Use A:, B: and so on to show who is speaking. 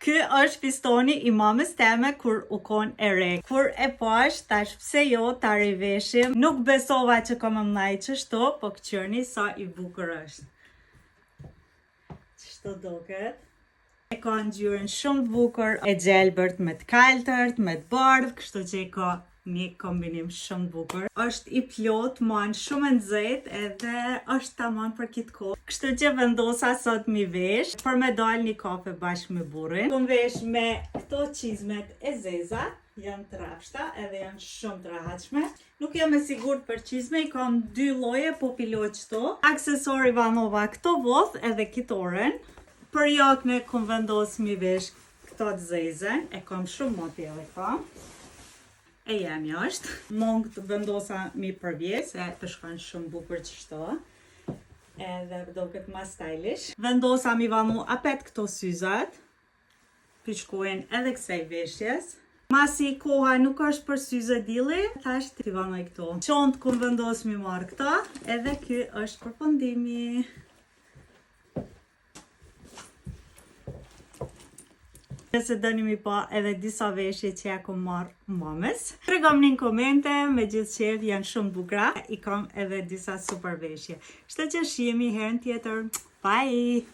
A: Ky është fistoni I mamës teme kur u kon e re. Kur e pash, tash pse jo ta riveshim. Nuk besova që kam mëllaj qështu, po këqyrni sa I bukur është. Qështu doket? E ka ngjyrën shumë bukur, e gjelbërt me të kaltërt, me të bardhë, kështu që e ka një kombinim shumë bukur. Është I plot, man shumë nxehtë edhe është tamam për këtë kohë. Kështu që vendosa sot mi vesh për me dal një kafe bashkë me burrin. Kom vesh me këto çizmet e zeza, janë të rafshta edhe janë shumë të rahatshme. Nuk jam e sigurt për çizme, I kam 2 lloje, po piloj çto. Aksesori vanova këto voth edhe kitoren. Për jakne kom vendos mi vesh këto të zezen, e kam shumë moti edhe kam. E jam jashtë. Mong të vendosa mi përvje, se të shkon shumë bukur qështu. Edhe do këtë ma stylish. Vendosa mi vanu apet këto syzat. Piçkojnë edhe kësaj veshjes. Masi koha nuk është për syze dili, tash t'i vanoj këto. Qontë kum vendos mi marrë këta, edhe ky është përfundimi. Nëse dëni mi pa edhe disa veshje që ja kom marrë mamës. Tregomni në komente, me gjithë qef janë shumë bukra. I kam edhe disa super veshje. Shtë që shihemi herën tjetër. Bye!